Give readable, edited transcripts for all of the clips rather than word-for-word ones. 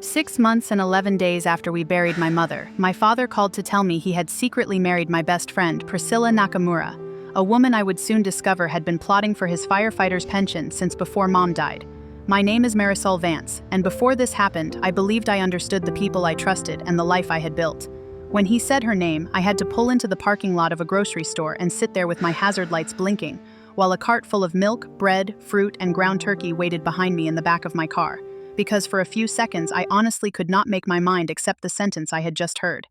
6 months and 11 days after we buried my mother, my father called to tell me he had secretly married my best friend, Priscilla Nakamura, a woman I would soon discover had been plotting for his firefighter's pension since before Mom died. My name is Marisol Vance, and before this happened, I believed I understood the people I trusted and the life I had built. When he said her name, I had to pull into the parking lot of a grocery store and sit there with my hazard lights blinking, while a cart full of milk, bread, fruit, and ground turkey waited behind me in the back of my car. Because for a few seconds I honestly could not make my mind accept the sentence I had just heard.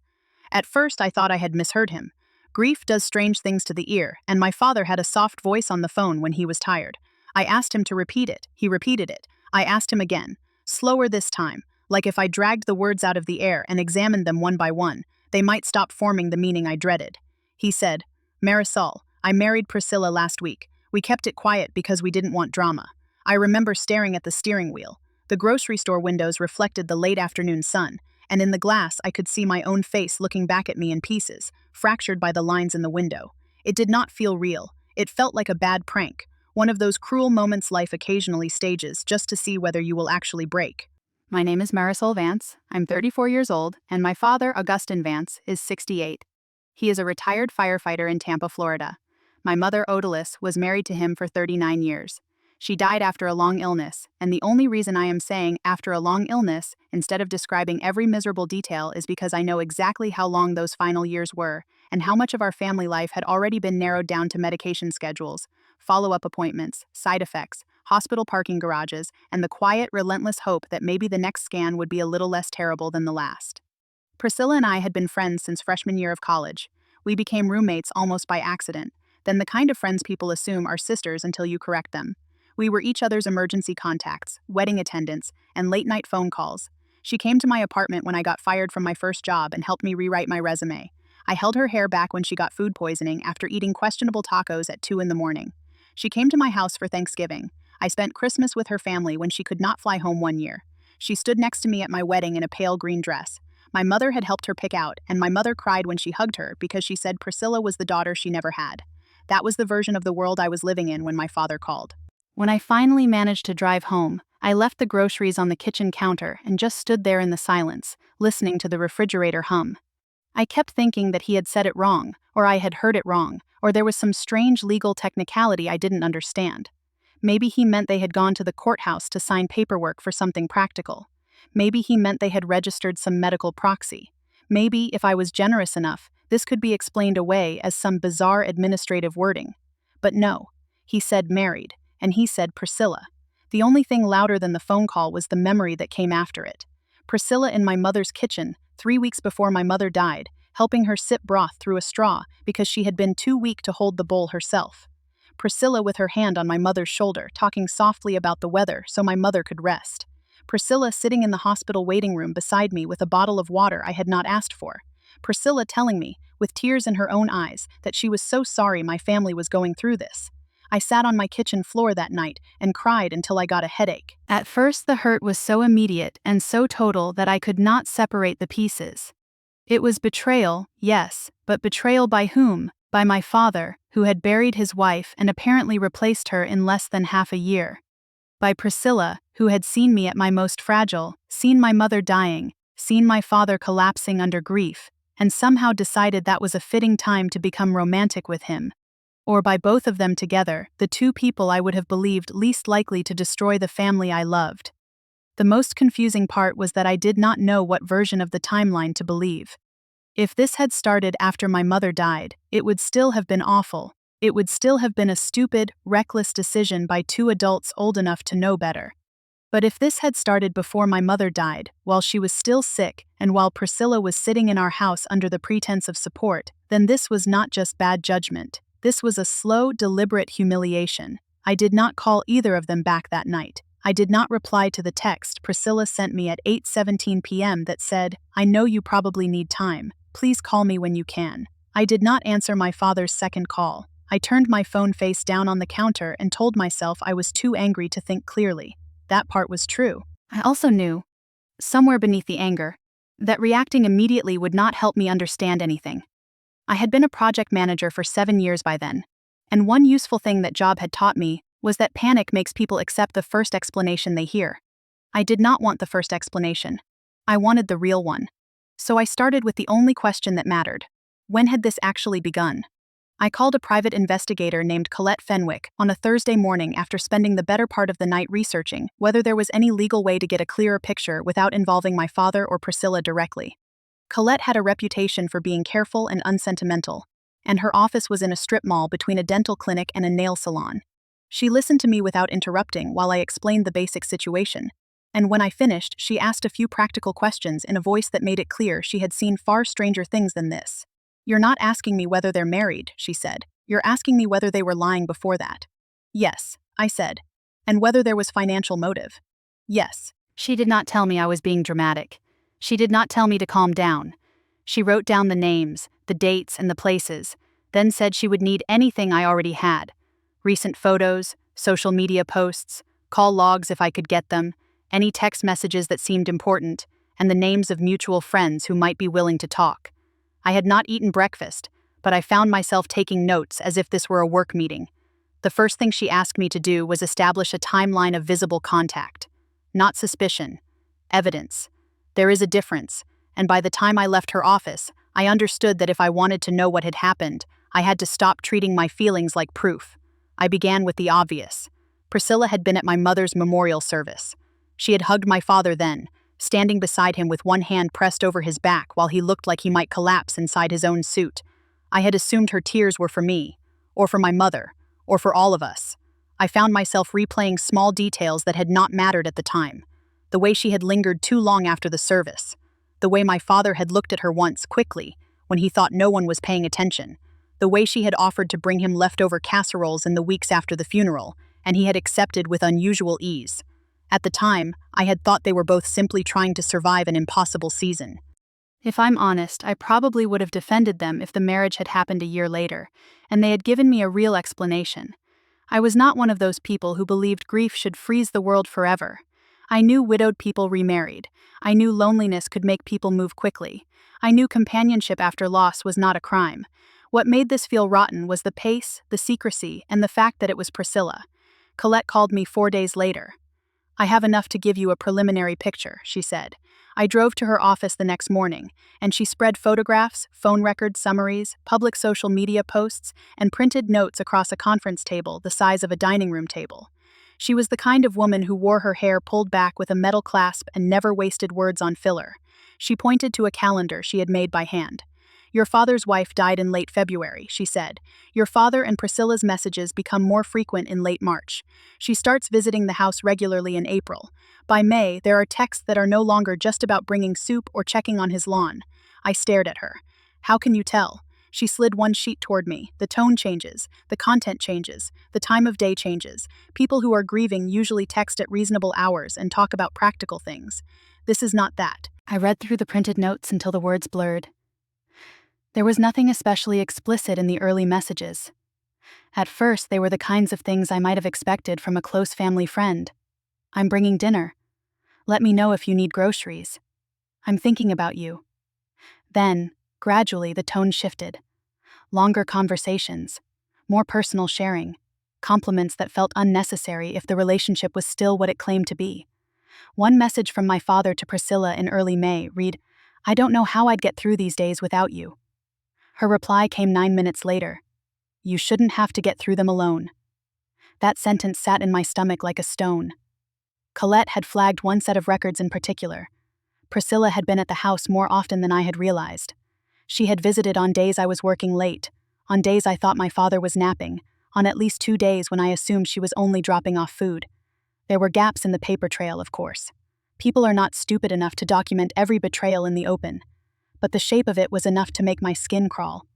At first I thought I had misheard him. Grief does strange things to the ear, and my father had a soft voice on the phone when he was tired. I asked him to repeat it. He repeated it. I asked him again, slower this time, like if I dragged the words out of the air and examined them one by one, they might stop forming the meaning I dreaded. He said, Marisol, I married Priscilla last week. We kept it quiet because we didn't want drama. I remember staring at the steering wheel. The grocery store windows reflected the late afternoon sun, and in the glass I could see my own face looking back at me in pieces, fractured by the lines in the window. It did not feel real. It felt like a bad prank, one of those cruel moments life occasionally stages just to see whether you will actually break. My name is Marisol Vance. I'm 34 years old, and my father, Augustin Vance, is 68. He is a retired firefighter in Tampa, Florida. My mother, Odalis, was married to him for 39 years. She died after a long illness, and the only reason I am saying after a long illness, instead of describing every miserable detail, is because I know exactly how long those final years were, and how much of our family life had already been narrowed down to medication schedules, follow-up appointments, side effects, hospital parking garages, and the quiet, relentless hope that maybe the next scan would be a little less terrible than the last. Priscilla and I had been friends since freshman year of college. We became roommates almost by accident, then the kind of friends people assume are sisters until you correct them. We were each other's emergency contacts, wedding attendants, and late-night phone calls. She came to my apartment when I got fired from my first job and helped me rewrite my resume. I held her hair back when she got food poisoning after eating questionable tacos at 2 in the morning. She came to my house for Thanksgiving. I spent Christmas with her family when she could not fly home one year. She stood next to me at my wedding in a pale green dress. My mother had helped her pick out, and my mother cried when she hugged her because she said Priscilla was the daughter she never had. That was the version of the world I was living in when my father called. When I finally managed to drive home, I left the groceries on the kitchen counter and just stood there in the silence, listening to the refrigerator hum. I kept thinking that he had said it wrong, or I had heard it wrong, or there was some strange legal technicality I didn't understand. Maybe he meant they had gone to the courthouse to sign paperwork for something practical. Maybe he meant they had registered some medical proxy. Maybe, if I was generous enough, this could be explained away as some bizarre administrative wording. But no, he said married. And he said Priscilla. The only thing louder than the phone call was the memory that came after it. Priscilla in my mother's kitchen, 3 weeks before my mother died, helping her sip broth through a straw because she had been too weak to hold the bowl herself. Priscilla with her hand on my mother's shoulder, talking softly about the weather so my mother could rest. Priscilla sitting in the hospital waiting room beside me with a bottle of water I had not asked for. Priscilla telling me, with tears in her own eyes, that she was so sorry my family was going through this. I sat on my kitchen floor that night and cried until I got a headache. At first the hurt was so immediate and so total that I could not separate the pieces. It was betrayal, yes, but betrayal by whom? By my father, who had buried his wife and apparently replaced her in less than half a year. By Priscilla, who had seen me at my most fragile, seen my mother dying, seen my father collapsing under grief, and somehow decided that was a fitting time to become romantic with him. Or by both of them together, the two people I would have believed least likely to destroy the family I loved. The most confusing part was that I did not know what version of the timeline to believe. If this had started after my mother died, it would still have been awful. It would still have been a stupid, reckless decision by two adults old enough to know better. But if this had started before my mother died, while she was still sick, and while Priscilla was sitting in our house under the pretense of support, then this was not just bad judgment. This was a slow, deliberate humiliation. I did not call either of them back that night. I did not reply to the text Priscilla sent me at 8:17 p.m. that said, I know you probably need time. Please call me when you can. I did not answer my father's second call. I turned my phone face down on the counter and told myself I was too angry to think clearly. That part was true. I also knew, somewhere beneath the anger, that reacting immediately would not help me understand anything. I had been a project manager for 7 years by then, and one useful thing that job had taught me was that panic makes people accept the first explanation they hear. I did not want the first explanation. I wanted the real one. So I started with the only question that mattered. When had this actually begun? I called a private investigator named Colette Fenwick on a Thursday morning after spending the better part of the night researching whether there was any legal way to get a clearer picture without involving my father or Priscilla directly. Colette had a reputation for being careful and unsentimental, and her office was in a strip mall between a dental clinic and a nail salon. She listened to me without interrupting while I explained the basic situation, and when I finished, she asked a few practical questions in a voice that made it clear she had seen far stranger things than this. "You're not asking me whether they're married," she said. "You're asking me whether they were lying before that." "Yes," I said. "And whether there was financial motive." "Yes." She did not tell me I was being dramatic. She did not tell me to calm down. She wrote down the names, the dates, and the places, then said she would need anything I already had. Recent photos, social media posts, call logs if I could get them, any text messages that seemed important, and the names of mutual friends who might be willing to talk. I had not eaten breakfast, but I found myself taking notes as if this were a work meeting. The first thing she asked me to do was establish a timeline of visible contact. Not suspicion. Evidence. There is a difference, and by the time I left her office, I understood that if I wanted to know what had happened, I had to stop treating my feelings like proof. I began with the obvious. Priscilla had been at my mother's memorial service. She had hugged my father then, standing beside him with one hand pressed over his back while he looked like he might collapse inside his own suit. I had assumed her tears were for me, or for my mother, or for all of us. I found myself replaying small details that had not mattered at the time. The way she had lingered too long after the service. The way my father had looked at her once, quickly, when he thought no one was paying attention. The way she had offered to bring him leftover casseroles in the weeks after the funeral, and he had accepted with unusual ease. At the time, I had thought they were both simply trying to survive an impossible season. If I'm honest, I probably would have defended them if the marriage had happened a year later, and they had given me a real explanation. I was not one of those people who believed grief should freeze the world forever. I knew widowed people remarried. I knew loneliness could make people move quickly. I knew companionship after loss was not a crime. What made this feel rotten was the pace, the secrecy, and the fact that it was Priscilla. Colette called me 4 days later. "I have enough to give you a preliminary picture," she said. I drove to her office the next morning, and she spread photographs, phone records, summaries, public social media posts, and printed notes across a conference table the size of a dining room table. She was the kind of woman who wore her hair pulled back with a metal clasp and never wasted words on filler. She pointed to a calendar she had made by hand. "Your father's wife died in late February," she said. "Your father and Priscilla's messages become more frequent in late March. She starts visiting the house regularly in April. By May, there are texts that are no longer just about bringing soup or checking on his lawn." I stared at her. "How can you tell?" She slid one sheet toward me. "The tone changes, the content changes, the time of day changes. People who are grieving usually text at reasonable hours and talk about practical things. This is not that." I read through the printed notes until the words blurred. There was nothing especially explicit in the early messages. At first, they were the kinds of things I might have expected from a close family friend. "I'm bringing dinner. Let me know if you need groceries. I'm thinking about you." Then, gradually, the tone shifted. Longer conversations, more personal sharing, compliments that felt unnecessary if the relationship was still what it claimed to be. One message from my father to Priscilla in early May read, "I don't know how I'd get through these days without you." Her reply came 9 minutes later. "You shouldn't have to get through them alone." That sentence sat in my stomach like a stone. Colette had flagged one set of records in particular. Priscilla had been at the house more often than I had realized. She had visited on days I was working late, on days I thought my father was napping, on at least 2 days when I assumed she was only dropping off food. There were gaps in the paper trail, of course. People are not stupid enough to document every betrayal in the open. But the shape of it was enough to make my skin crawl.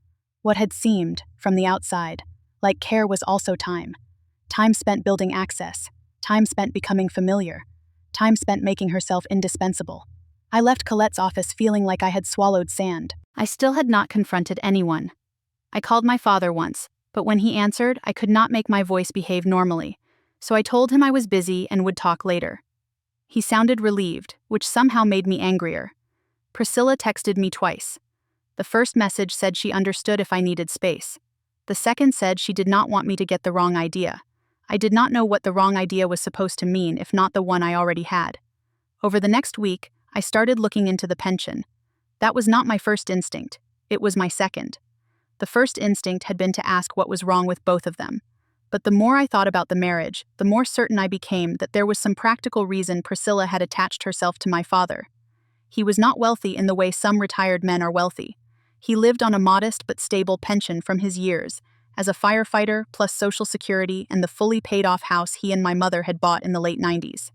What had seemed, from the outside, like care was also time. Time spent building access, time spent becoming familiar, time spent making herself indispensable. I left Colette's office feeling like I had swallowed sand. I still had not confronted anyone. I called my father once, but when he answered, I could not make my voice behave normally, so I told him I was busy and would talk later. He sounded relieved, which somehow made me angrier. Priscilla texted me twice. The first message said she understood if I needed space. The second said she did not want me to get the wrong idea. I did not know what the wrong idea was supposed to mean if not the one I already had. Over the next week, I started looking into the pension. That was not my first instinct. It was my second. The first instinct had been to ask what was wrong with both of them. But the more I thought about the marriage, the more certain I became that there was some practical reason Priscilla had attached herself to my father. He was not wealthy in the way some retired men are wealthy. He lived on a modest but stable pension from his years, as a firefighter plus Social Security and the fully paid-off house he and my mother had bought in the late 90s.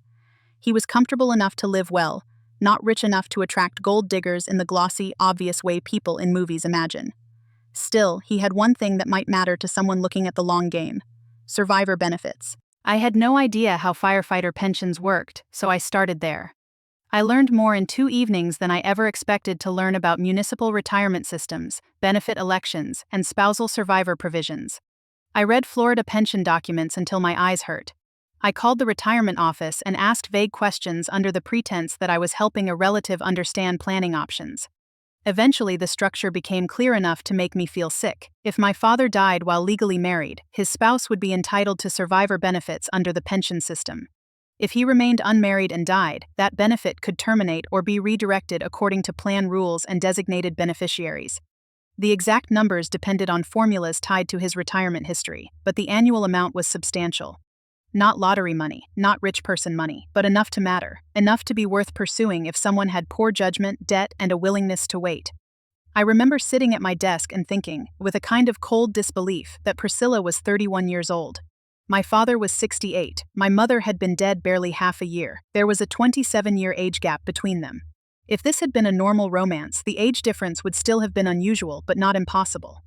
He was comfortable enough to live well, not rich enough to attract gold diggers in the glossy, obvious way people in movies imagine. Still, he had one thing that might matter to someone looking at the long game: survivor benefits. I had no idea how firefighter pensions worked, so I started there. I learned more in 2 evenings than I ever expected to learn about municipal retirement systems, benefit elections, and spousal survivor provisions. I read Florida pension documents until my eyes hurt. I called the retirement office and asked vague questions under the pretense that I was helping a relative understand planning options. Eventually, the structure became clear enough to make me feel sick. If my father died while legally married, his spouse would be entitled to survivor benefits under the pension system. If he remained unmarried and died, that benefit could terminate or be redirected according to plan rules and designated beneficiaries. The exact numbers depended on formulas tied to his retirement history, but the annual amount was substantial. Not lottery money, not rich person money, but enough to matter, enough to be worth pursuing if someone had poor judgment, debt, and a willingness to wait. I remember sitting at my desk and thinking, with a kind of cold disbelief, that Priscilla was 31 years old. My father was 68, my mother had been dead barely half a year. There was a 27-year age gap between them. If this had been a normal romance, the age difference would still have been unusual but not impossible.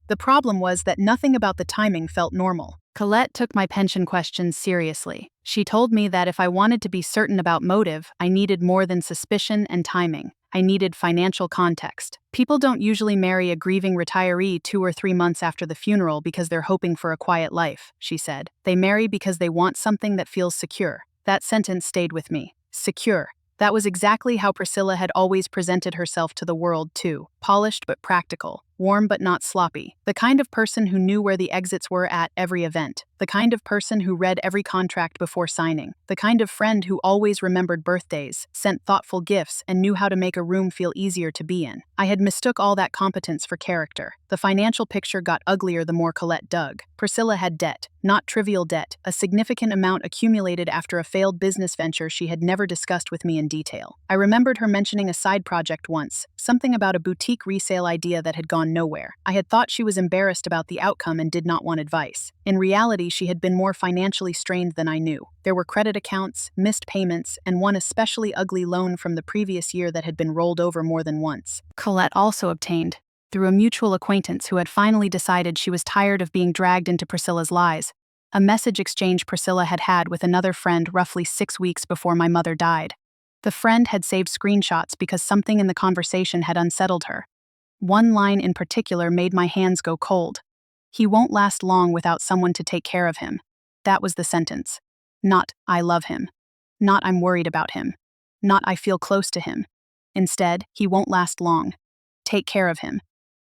The problem was that nothing about the timing felt normal. Colette took my pension questions seriously. She told me that if I wanted to be certain about motive, I needed more than suspicion and timing. I needed financial context. People don't usually marry a grieving retiree 2 or 3 months after the funeral because they're hoping for a quiet life, she said. They marry because they want something that feels secure. That sentence stayed with me. Secure. That was exactly how Priscilla had always presented herself to the world, too. Polished but practical. Warm but not sloppy. The kind of person who knew where the exits were at every event. The kind of person who read every contract before signing. The kind of friend who always remembered birthdays, sent thoughtful gifts, and knew how to make a room feel easier to be in. I had mistook all that competence for character. The financial picture got uglier the more Colette dug. Priscilla had debt. Not trivial debt, a significant amount accumulated after a failed business venture she had never discussed with me in detail. I remembered her mentioning a side project once, something about a boutique resale idea that had gone nowhere. I had thought she was embarrassed about the outcome and did not want advice. In reality, she had been more financially strained than I knew. There were credit accounts, missed payments, and one especially ugly loan from the previous year that had been rolled over more than once. Colette also obtained, through a mutual acquaintance who had finally decided she was tired of being dragged into Priscilla's lies, a message exchange Priscilla had had with another friend roughly 6 weeks before my mother died. The friend had saved screenshots because something in the conversation had unsettled her. One line in particular made my hands go cold. "He won't last long without someone to take care of him." That was the sentence. Not, "I love him." Not, "I'm worried about him." Not, "I feel close to him." Instead, "He won't last long. Take care of him."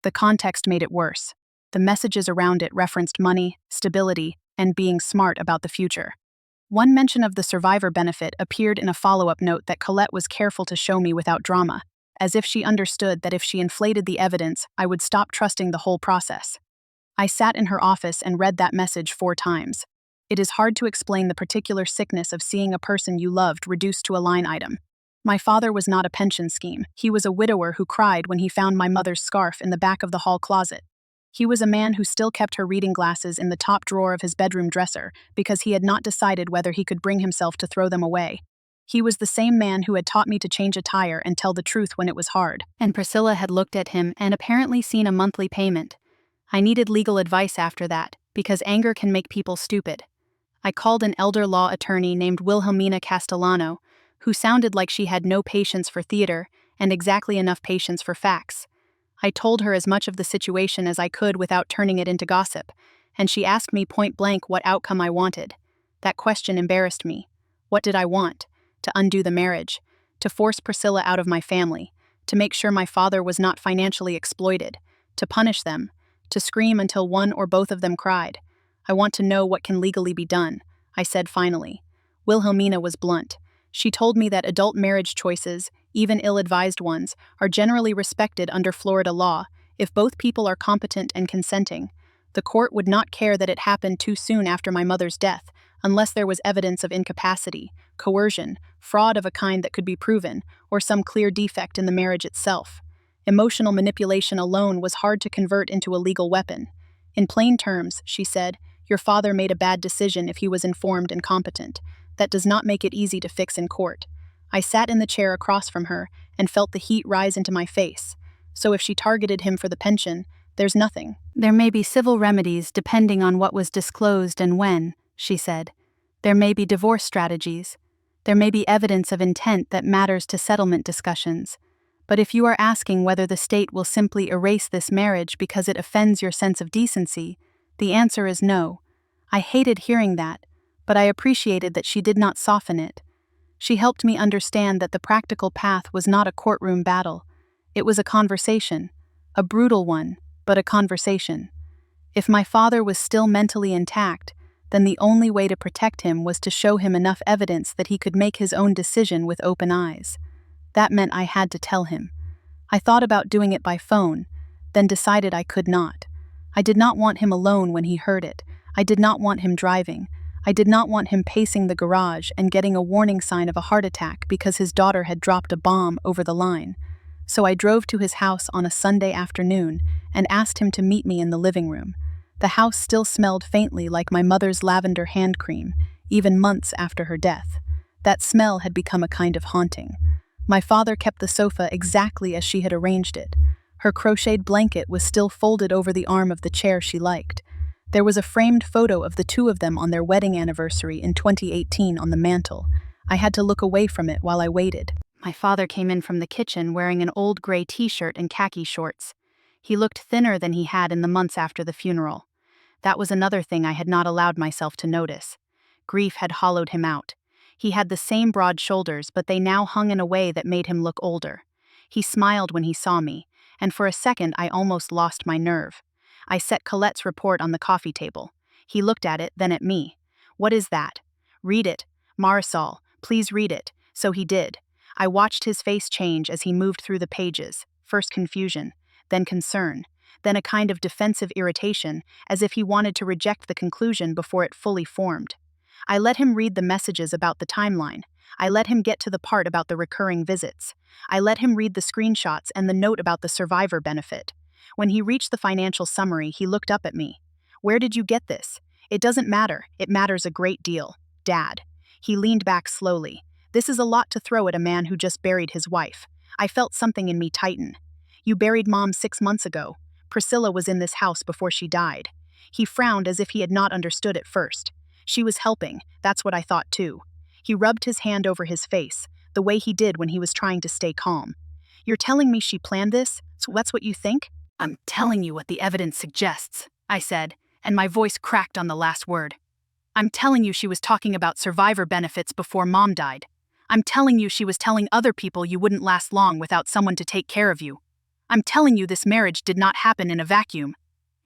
The context made it worse. The messages around it referenced money, stability, and being smart about the future. One mention of the survivor benefit appeared in a follow-up note that Colette was careful to show me without drama, as if she understood that if she inflated the evidence, I would stop trusting the whole process. I sat in her office and read that message 4 times. It is hard to explain the particular sickness of seeing a person you loved reduced to a line item. My father was not a pension scheme. He was a widower who cried when he found my mother's scarf in the back of the hall closet. He was a man who still kept her reading glasses in the top drawer of his bedroom dresser because he had not decided whether he could bring himself to throw them away. He was the same man who had taught me to change a tire and tell the truth when it was hard. And Priscilla had looked at him and apparently seen a monthly payment. I needed legal advice after that, because anger can make people stupid. I called an elder law attorney named Wilhelmina Castellano, who sounded like she had no patience for theater and exactly enough patience for facts. I told her as much of the situation as I could without turning it into gossip, and she asked me point blank what outcome I wanted. That question embarrassed me. What did I want? To undo the marriage, to force Priscilla out of my family, to make sure my father was not financially exploited, to punish them, to scream until one or both of them cried. I want to know what can legally be done, I said finally. Wilhelmina was blunt. She told me that adult marriage choices, even ill-advised ones, are generally respected under Florida law if both people are competent and consenting. The court would not care that it happened too soon after my mother's death, unless there was evidence of incapacity, coercion, fraud of a kind that could be proven, or some clear defect in the marriage itself. Emotional manipulation alone was hard to convert into a legal weapon. In plain terms, she said, your father made a bad decision if he was informed and competent. That does not make it easy to fix in court. I sat in the chair across from her and felt the heat rise into my face. So if she targeted him for the pension, there's nothing. There may be civil remedies depending on what was disclosed and when, she said. There may be divorce strategies. There may be evidence of intent that matters to settlement discussions. But if you are asking whether the state will simply erase this marriage because it offends your sense of decency, the answer is no. I hated hearing that, but I appreciated that she did not soften it. She helped me understand that the practical path was not a courtroom battle. It was a conversation, a brutal one, but a conversation. If my father was still mentally intact, then the only way to protect him was to show him enough evidence that he could make his own decision with open eyes. That meant I had to tell him. I thought about doing it by phone, then decided I could not. I did not want him alone when he heard it. I did not want him driving. I did not want him pacing the garage and getting a warning sign of a heart attack because his daughter had dropped a bomb over the line. So I drove to his house on a Sunday afternoon and asked him to meet me in the living room. The house still smelled faintly like my mother's lavender hand cream, even months after her death. That smell had become a kind of haunting. My father kept the sofa exactly as she had arranged it. Her crocheted blanket was still folded over the arm of the chair she liked. There was a framed photo of the two of them on their wedding anniversary in 2018 on the mantel. I had to look away from it while I waited. My father came in from the kitchen wearing an old gray t-shirt and khaki shorts. He looked thinner than he had in the months after the funeral. That was another thing I had not allowed myself to notice. Grief had hollowed him out. He had the same broad shoulders, but they now hung in a way that made him look older. He smiled when he saw me, and for a second I almost lost my nerve. I set Colette's report on the coffee table. He looked at it, then at me. What is that? Read it. Marisol, please read it. So he did. I watched his face change as he moved through the pages, first confusion, then concern, then a kind of defensive irritation, as if he wanted to reject the conclusion before it fully formed. I let him read the messages about the timeline. I let him get to the part about the recurring visits. I let him read the screenshots and the note about the survivor benefit. When he reached the financial summary, he looked up at me. Where did you get this? It doesn't matter. It matters a great deal. Dad. He leaned back slowly. This is a lot to throw at a man who just buried his wife. I felt something in me tighten. You buried Mom 6 months ago. Priscilla was in this house before she died. He frowned as if he had not understood at first. She was helping, that's what I thought too. He rubbed his hand over his face, the way he did when he was trying to stay calm. You're telling me she planned this? So that's what you think? I'm telling you what the evidence suggests, I said, and my voice cracked on the last word. I'm telling you she was talking about survivor benefits before Mom died. I'm telling you she was telling other people you wouldn't last long without someone to take care of you. I'm telling you this marriage did not happen in a vacuum.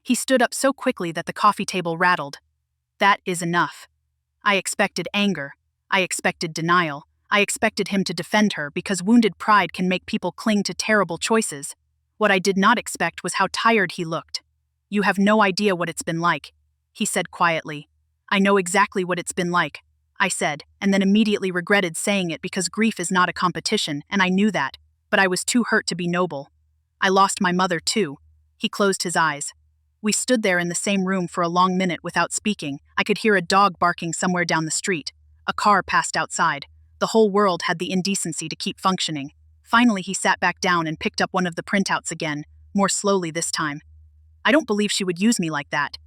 He stood up so quickly that the coffee table rattled. That is enough. I expected anger. I expected denial. I expected him to defend her because wounded pride can make people cling to terrible choices. What I did not expect was how tired he looked. You have no idea what it's been like, he said quietly. I know exactly what it's been like, I said, and then immediately regretted saying it because grief is not a competition, and I knew that, but I was too hurt to be noble. I lost my mother too. He closed his eyes. We stood there in the same room for a long minute without speaking. I could hear a dog barking somewhere down the street. A car passed outside. The whole world had the indecency to keep functioning. Finally, he sat back down and picked up one of the printouts again, more slowly this time. I don't believe she would use me like that.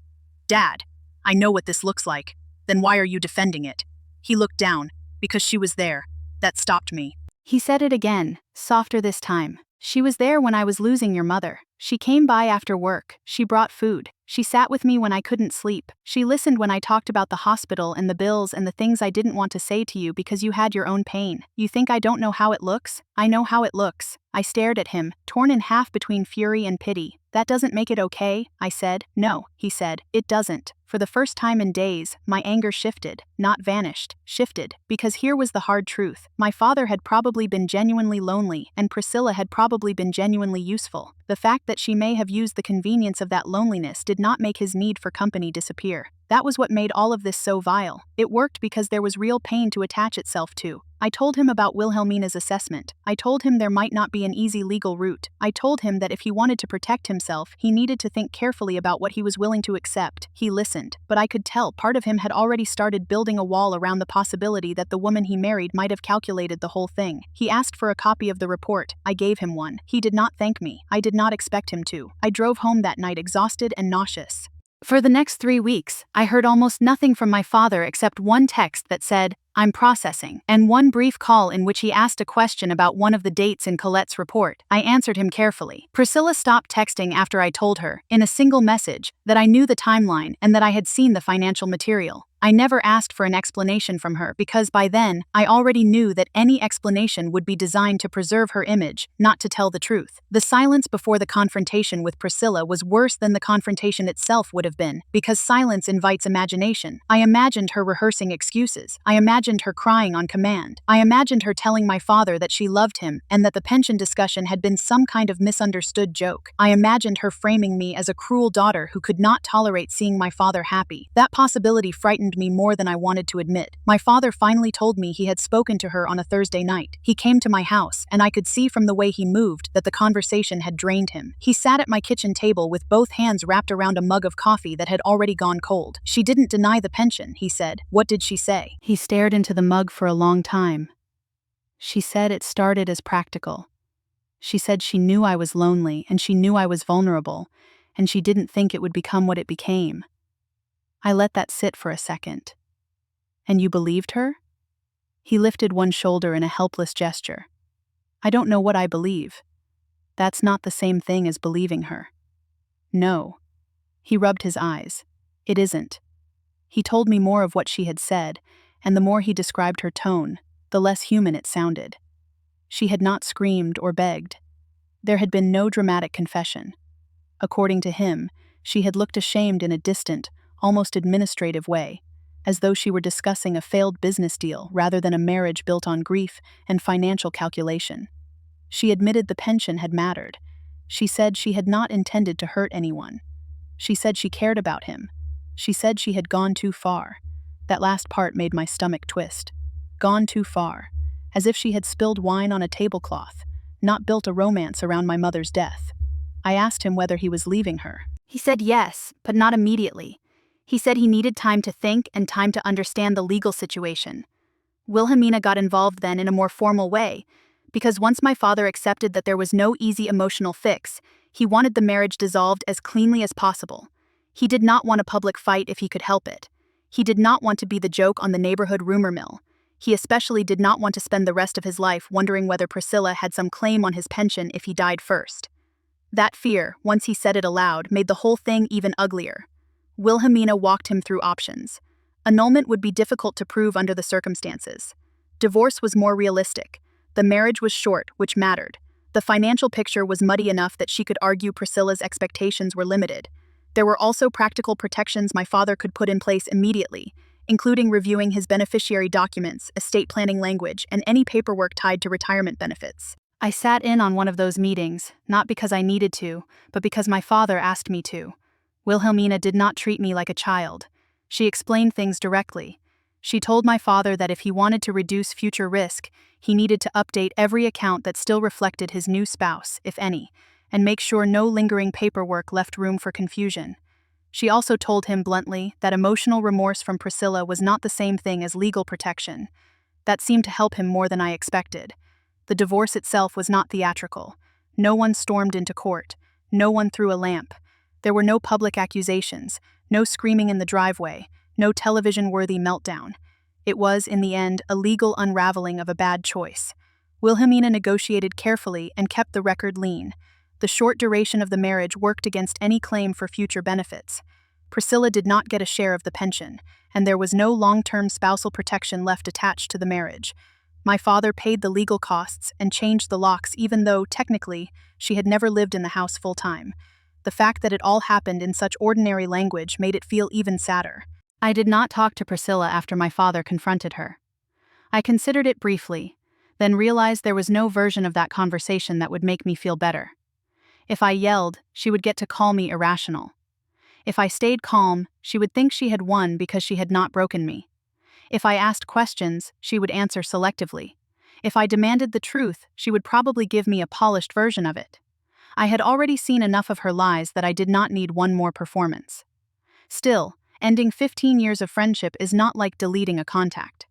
Dad, I know what this looks like. Then why are you defending it? He looked down. Because she was there. That stopped me. He said it again, softer this time. She was there when I was losing your mother. She came by after work, she brought food, she sat with me when I couldn't sleep, she listened when I talked about the hospital and the bills and the things I didn't want to say to you because you had your own pain. You think I don't know how it looks? I know how it looks. I stared at him, torn in half between fury and pity. That doesn't make it okay, I said. No, he said, it doesn't. For the first time in days, my anger shifted, not vanished, shifted, because here was the hard truth. My father had probably been genuinely lonely, and Priscilla had probably been genuinely useful. The fact that she may have used the convenience of that loneliness did not make his need for company disappear. That was what made all of this so vile. It worked because there was real pain to attach itself to. I told him about Wilhelmina's assessment. I told him there might not be an easy legal route. I told him that if he wanted to protect himself, he needed to think carefully about what he was willing to accept. He listened, but I could tell part of him had already started building a wall around the possibility that the woman he married might have calculated the whole thing. He asked for a copy of the report. I gave him one. He did not thank me. I did not expect him to. I drove home that night exhausted and nauseous. For the next 3 weeks, I heard almost nothing from my father except one text that said, "I'm processing," and one brief call in which he asked a question about one of the dates in Colette's report. I answered him carefully. Priscilla stopped texting after I told her, in a single message, that I knew the timeline and that I had seen the financial material. I never asked for an explanation from her because by then, I already knew that any explanation would be designed to preserve her image, not to tell the truth. The silence before the confrontation with Priscilla was worse than the confrontation itself would have been, because silence invites imagination. I imagined her rehearsing excuses. I imagined her crying on command. I imagined her telling my father that she loved him and that the pension discussion had been some kind of misunderstood joke. I imagined her framing me as a cruel daughter who could not tolerate seeing my father happy. That possibility frightened me more than I wanted to admit. My father finally told me he had spoken to her on a Thursday night. He came to my house, and I could see from the way he moved that the conversation had drained him. He sat at my kitchen table with both hands wrapped around a mug of coffee that had already gone cold. "She didn't deny the pension," he said. "What did she say?" He stared into the mug for a long time. "She said it started as practical. She said she knew I was lonely, and she knew I was vulnerable, and she didn't think it would become what it became." I let that sit for a second. "And you believed her?" He lifted one shoulder in a helpless gesture. "I don't know what I believe. That's not the same thing as believing her." "No." He rubbed his eyes. "It isn't." He told me more of what she had said, and the more he described her tone, the less human it sounded. She had not screamed or begged. There had been no dramatic confession. According to him, she had looked ashamed in a distant, almost administrative way, as though she were discussing a failed business deal rather than a marriage built on grief and financial calculation. She admitted the pension had mattered. She said she had not intended to hurt anyone. She said she cared about him. She said she had gone too far. That last part made my stomach twist. Gone too far. As if she had spilled wine on a tablecloth, not built a romance around my mother's death. I asked him whether he was leaving her. He said yes, but not immediately. He said he needed time to think and time to understand the legal situation. Wilhelmina got involved then in a more formal way, because once my father accepted that there was no easy emotional fix, he wanted the marriage dissolved as cleanly as possible. He did not want a public fight if he could help it. He did not want to be the joke on the neighborhood rumor mill. He especially did not want to spend the rest of his life wondering whether Priscilla had some claim on his pension if he died first. That fear, once he said it aloud, made the whole thing even uglier. Wilhelmina walked him through options. Annulment would be difficult to prove under the circumstances. Divorce was more realistic. The marriage was short, which mattered. The financial picture was muddy enough that she could argue Priscilla's expectations were limited. There were also practical protections my father could put in place immediately, including reviewing his beneficiary documents, estate planning language, and any paperwork tied to retirement benefits. I sat in on one of those meetings, not because I needed to, but because my father asked me to. Wilhelmina did not treat me like a child. She explained things directly. She told my father that if he wanted to reduce future risk, he needed to update every account that still reflected his new spouse, if any, and make sure no lingering paperwork left room for confusion. She also told him bluntly that emotional remorse from Priscilla was not the same thing as legal protection. That seemed to help him more than I expected. The divorce itself was not theatrical. No one stormed into court. No one threw a lamp. There were no public accusations, no screaming in the driveway, no television-worthy meltdown. It was, in the end, a legal unraveling of a bad choice. Wilhelmina negotiated carefully and kept the record lean. The short duration of the marriage worked against any claim for future benefits. Priscilla did not get a share of the pension, and there was no long-term spousal protection left attached to the marriage. My father paid the legal costs and changed the locks even though, technically, she had never lived in the house full-time. The fact that it all happened in such ordinary language made it feel even sadder. I did not talk to Priscilla after my father confronted her. I considered it briefly, then realized there was no version of that conversation that would make me feel better. If I yelled, she would get to call me irrational. If I stayed calm, she would think she had won because she had not broken me. If I asked questions, she would answer selectively. If I demanded the truth, she would probably give me a polished version of it. I had already seen enough of her lies that I did not need one more performance. Still, ending 15 years of friendship is not like deleting a contact.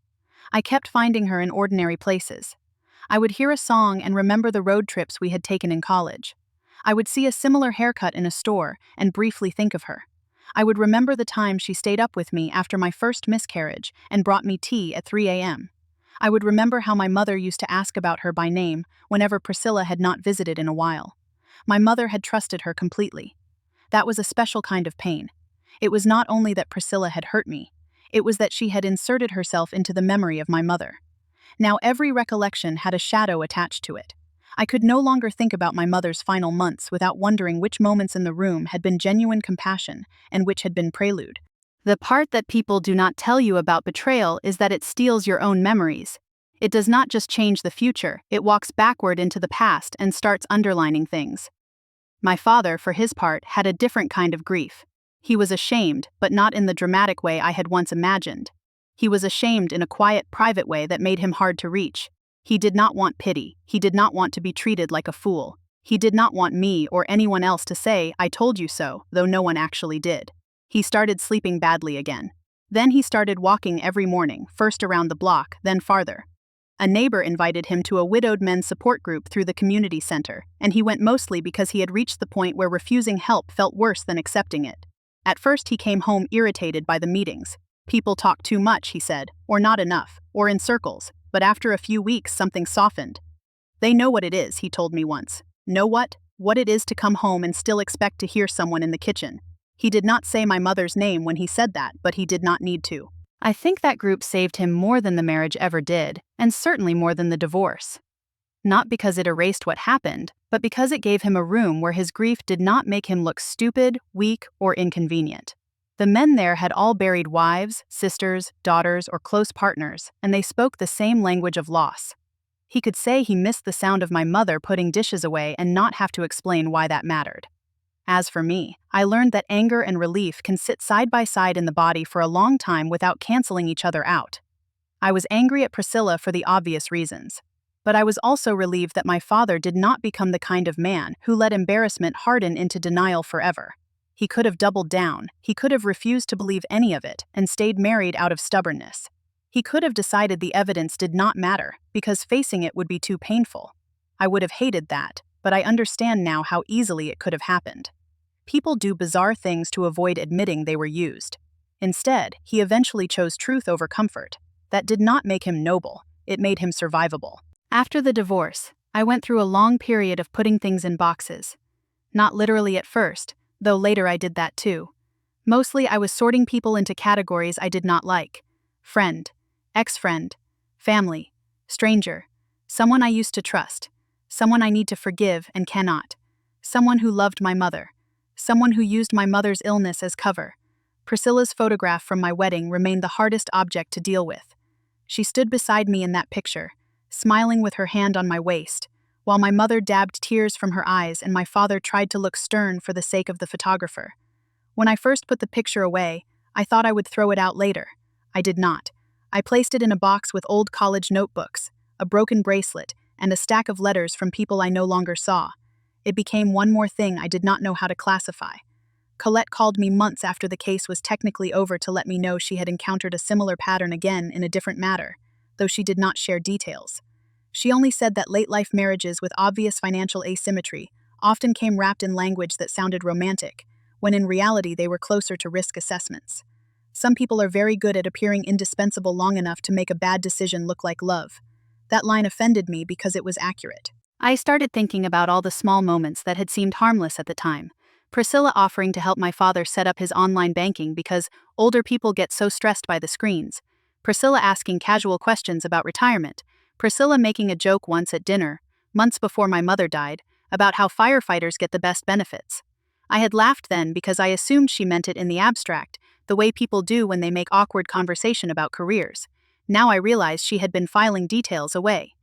I kept finding her in ordinary places. I would hear a song and remember the road trips we had taken in college. I would see a similar haircut in a store and briefly think of her. I would remember the time she stayed up with me after my first miscarriage and brought me tea at 3 a.m. I would remember how my mother used to ask about her by name whenever Priscilla had not visited in a while. My mother had trusted her completely. That was a special kind of pain. It was not only that Priscilla had hurt me, it was that she had inserted herself into the memory of my mother. Now every recollection had a shadow attached to it. I could no longer think about my mother's final months without wondering which moments in the room had been genuine compassion and which had been prelude. The part that people do not tell you about betrayal is that it steals your own memories. It does not just change the future, it walks backward into the past and starts underlining things. My father, for his part, had a different kind of grief. He was ashamed, but not in the dramatic way I had once imagined. He was ashamed in a quiet, private way that made him hard to reach. He did not want pity. He did not want to be treated like a fool. He did not want me or anyone else to say, "I told you so," though no one actually did. He started sleeping badly again. Then he started walking every morning, first around the block, then farther. A neighbor invited him to a widowed men's support group through the community center, and he went mostly because he had reached the point where refusing help felt worse than accepting it. At first he came home irritated by the meetings. People talk too much, he said, or not enough, or in circles, but after a few weeks something softened. They know what it is, he told me once. Know what? What it is to come home and still expect to hear someone in the kitchen. He did not say my mother's name when he said that, but he did not need to. I think that group saved him more than the marriage ever did, and certainly more than the divorce. Not because it erased what happened, but because it gave him a room where his grief did not make him look stupid, weak, or inconvenient. The men there had all buried wives, sisters, daughters, or close partners, and they spoke the same language of loss. He could say he missed the sound of my mother putting dishes away and not have to explain why that mattered. As for me, I learned that anger and relief can sit side by side in the body for a long time without canceling each other out. I was angry at Priscilla for the obvious reasons. But I was also relieved that my father did not become the kind of man who let embarrassment harden into denial forever. He could have doubled down, he could have refused to believe any of it, and stayed married out of stubbornness. He could have decided the evidence did not matter, because facing it would be too painful. I would have hated that, but I understand now how easily it could have happened. People do bizarre things to avoid admitting they were used. Instead, he eventually chose truth over comfort. That did not make him noble, it made him survivable. After the divorce, I went through a long period of putting things in boxes. Not literally at first, though later I did that too. Mostly I was sorting people into categories I did not like. Friend, ex-friend, family, stranger, someone I used to trust, someone I need to forgive and cannot, someone who loved my mother, someone who used my mother's illness as cover. Priscilla's photograph from my wedding remained the hardest object to deal with. She stood beside me in that picture, smiling with her hand on my waist, while my mother dabbed tears from her eyes and my father tried to look stern for the sake of the photographer. When I first put the picture away, I thought I would throw it out later. I did not. I placed it in a box with old college notebooks, a broken bracelet, and a stack of letters from people I no longer saw. It became one more thing I did not know how to classify. Colette called me months after the case was technically over to let me know she had encountered a similar pattern again in a different matter, though she did not share details. She only said that late-life marriages with obvious financial asymmetry often came wrapped in language that sounded romantic, when in reality they were closer to risk assessments. Some people are very good at appearing indispensable long enough to make a bad decision look like love. That line offended me because it was accurate. I started thinking about all the small moments that had seemed harmless at the time. Priscilla offering to help my father set up his online banking because older people get so stressed by the screens. Priscilla asking casual questions about retirement. Priscilla making a joke once at dinner, months before my mother died, about how firefighters get the best benefits. I had laughed then because I assumed she meant it in the abstract, the way people do when they make awkward conversation about careers. Now I realized she had been filing details away.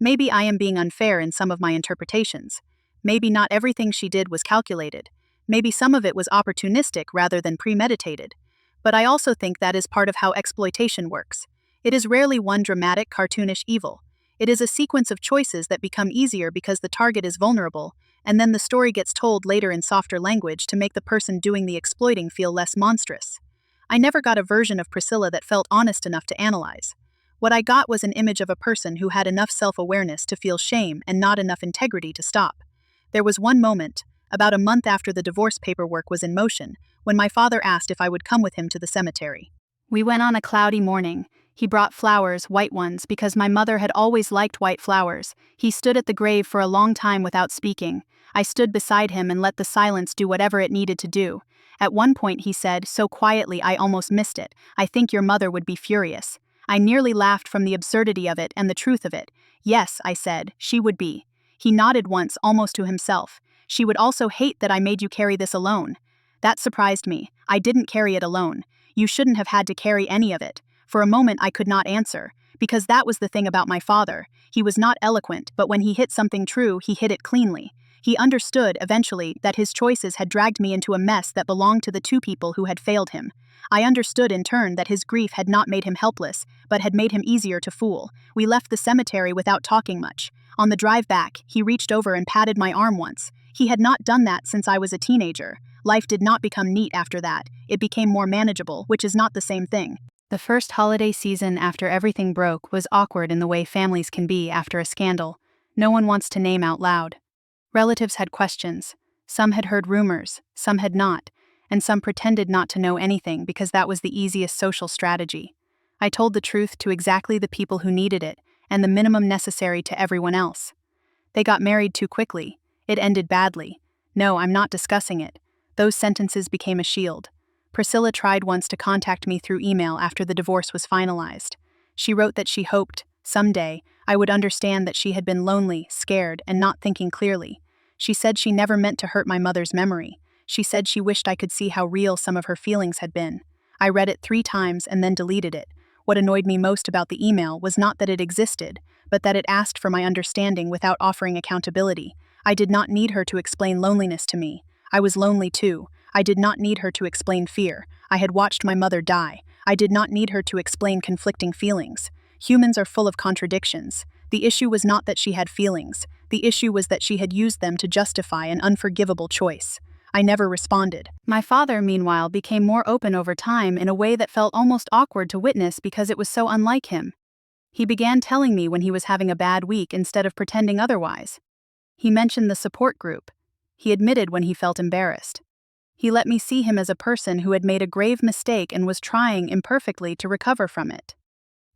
Maybe I am being unfair in some of my interpretations. Maybe not everything she did was calculated. Maybe some of it was opportunistic rather than premeditated. But I also think that is part of how exploitation works. It is rarely one dramatic, cartoonish evil. It is a sequence of choices that become easier because the target is vulnerable, and then the story gets told later in softer language to make the person doing the exploiting feel less monstrous. I never got a version of Priscilla that felt honest enough to analyze. What I got was an image of a person who had enough self-awareness to feel shame and not enough integrity to stop. There was one moment, about a month after the divorce paperwork was in motion, when my father asked if I would come with him to the cemetery. We went on a cloudy morning. He brought flowers, white ones, because my mother had always liked white flowers. He stood at the grave for a long time without speaking. I stood beside him and let the silence do whatever it needed to do. At one point he said, so quietly I almost missed it, I think your mother would be furious. I nearly laughed from the absurdity of it and the truth of it. Yes, I said, she would be. He nodded once, almost to himself. She would also hate that I made you carry this alone. That surprised me. I didn't carry it alone. You shouldn't have had to carry any of it. For a moment I could not answer, because that was the thing about my father. He was not eloquent, but when he hit something true, he hit it cleanly. He understood, eventually, that his choices had dragged me into a mess that belonged to the two people who had failed him. I understood in turn that his grief had not made him helpless, but had made him easier to fool. We left the cemetery without talking much. On the drive back, he reached over and patted my arm once. He had not done that since I was a teenager. Life did not become neat after that. It became more manageable, which is not the same thing. The first holiday season after everything broke was awkward in the way families can be after a scandal. No one wants to name out loud. Relatives had questions. Some had heard rumors, some had not, and some pretended not to know anything because that was the easiest social strategy. I told the truth to exactly the people who needed it, and the minimum necessary to everyone else. They got married too quickly. It ended badly. No, I'm not discussing it. Those sentences became a shield. Priscilla tried once to contact me through email after the divorce was finalized. She wrote that she hoped, someday, I would understand that she had been lonely, scared, and not thinking clearly. She said she never meant to hurt my mother's memory. She said she wished I could see how real some of her feelings had been. I read it 3 times and then deleted it. What annoyed me most about the email was not that it existed, but that it asked for my understanding without offering accountability. I did not need her to explain loneliness to me. I was lonely too. I did not need her to explain fear. I had watched my mother die. I did not need her to explain conflicting feelings. Humans are full of contradictions. The issue was not that she had feelings. The issue was that she had used them to justify an unforgivable choice. I never responded. My father, meanwhile, became more open over time in a way that felt almost awkward to witness because it was so unlike him. He began telling me when he was having a bad week instead of pretending otherwise. He mentioned the support group. He admitted when he felt embarrassed. He let me see him as a person who had made a grave mistake and was trying imperfectly to recover from it.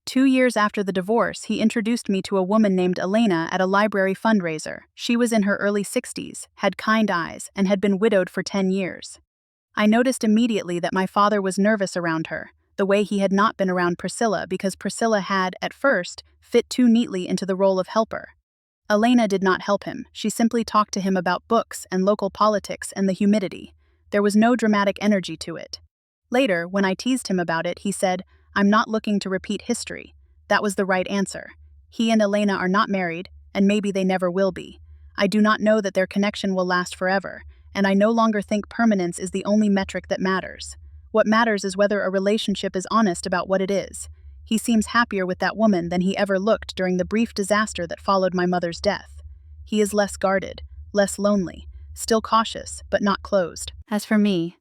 2 years after the divorce, he introduced me to a woman named Elena at a library fundraiser. She was in her early 60s, had kind eyes, and had been widowed for 10 years. I noticed immediately that my father was nervous around her, the way he had not been around Priscilla because Priscilla had, at first, fit too neatly into the role of helper. Elena did not help him. She simply talked to him about books and local politics and the humidity. There was no dramatic energy to it. Later, when I teased him about it, he said, I'm not looking to repeat history. That was the right answer. He and Elena are not married, and maybe they never will be. I do not know that their connection will last forever, and I no longer think permanence is the only metric that matters. What matters is whether a relationship is honest about what it is. He seems happier with that woman than he ever looked during the brief disaster that followed my mother's death. He is less guarded, less lonely, still cautious, but not closed. As for me,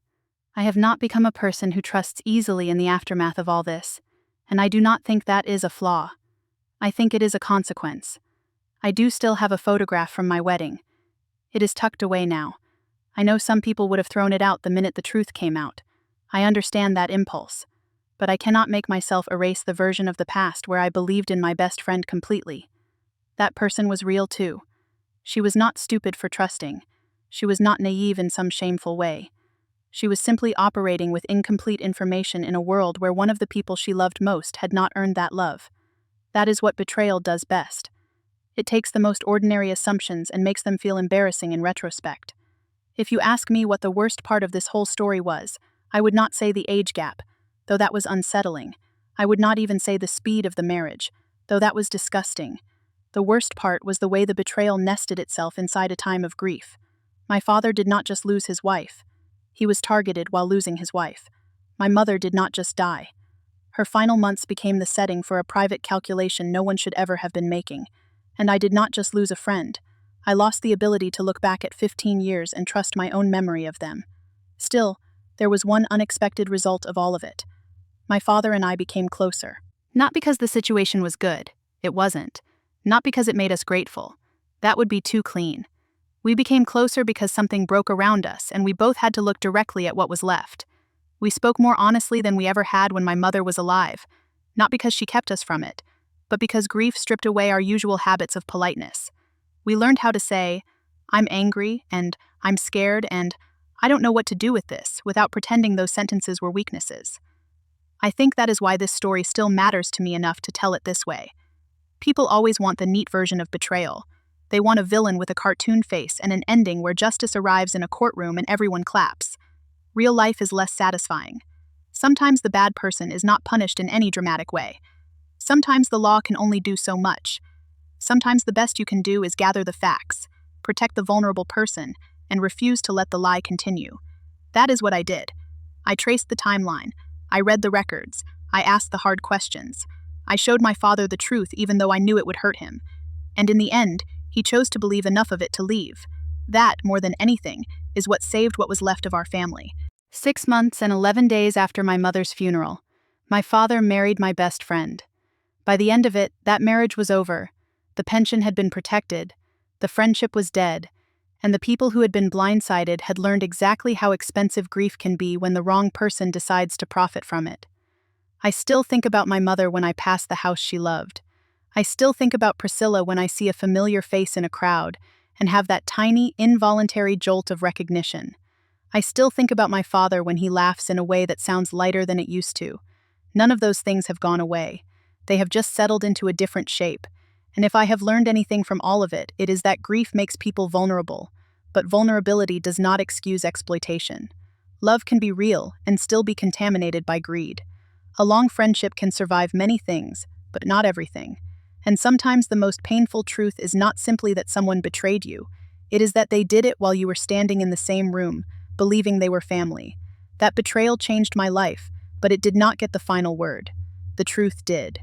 I have not become a person who trusts easily in the aftermath of all this, and I do not think that is a flaw. I think it is a consequence. I do still have a photograph from my wedding. It is tucked away now. I know some people would have thrown it out the minute the truth came out. I understand that impulse. But I cannot make myself erase the version of the past where I believed in my best friend completely. That person was real too. She was not stupid for trusting. She was not naive in some shameful way. She was simply operating with incomplete information in a world where one of the people she loved most had not earned that love. That is what betrayal does best. It takes the most ordinary assumptions and makes them feel embarrassing in retrospect. If you ask me what the worst part of this whole story was, I would not say the age gap, though that was unsettling. I would not even say the speed of the marriage, though that was disgusting. The worst part was the way the betrayal nested itself inside a time of grief. My father did not just lose his wife. He was targeted while losing his wife. My mother did not just die. Her final months became the setting for a private calculation no one should ever have been making. And I did not just lose a friend. I lost the ability to look back at 15 years and trust my own memory of them. Still, there was one unexpected result of all of it. My father and I became closer. Not because the situation was good. It wasn't. Not because it made us grateful. That would be too clean. We became closer because something broke around us, and we both had to look directly at what was left. We spoke more honestly than we ever had when my mother was alive, not because she kept us from it, but because grief stripped away our usual habits of politeness. We learned how to say, "I'm angry," and "I'm scared," and "I don't know what to do with this," without pretending those sentences were weaknesses. I think that is why this story still matters to me enough to tell it this way. People always want the neat version of betrayal. They want a villain with a cartoon face and an ending where justice arrives in a courtroom and everyone claps. Real life is less satisfying. Sometimes the bad person is not punished in any dramatic way. Sometimes the law can only do so much. Sometimes the best you can do is gather the facts, protect the vulnerable person, and refuse to let the lie continue. That is what I did. I traced the timeline. I read the records. I asked the hard questions. I showed my father the truth even though I knew it would hurt him. And in the end, he chose to believe enough of it to leave. That, more than anything, is what saved what was left of our family. 6 months and 11 days after my mother's funeral, my father married my best friend. By the end of it, that marriage was over. The pension had been protected, the friendship was dead, and the people who had been blindsided had learned exactly how expensive grief can be when the wrong person decides to profit from it. I still think about my mother when I pass the house she loved. I still think about Priscilla when I see a familiar face in a crowd and have that tiny, involuntary jolt of recognition. I still think about my father when he laughs in a way that sounds lighter than it used to. None of those things have gone away. They have just settled into a different shape. And if I have learned anything from all of it, it is that grief makes people vulnerable, but vulnerability does not excuse exploitation. Love can be real and still be contaminated by greed. A long friendship can survive many things, but not everything. And sometimes the most painful truth is not simply that someone betrayed you. It is that they did it while you were standing in the same room, believing they were family. That betrayal changed my life, but it did not get the final word. The truth did.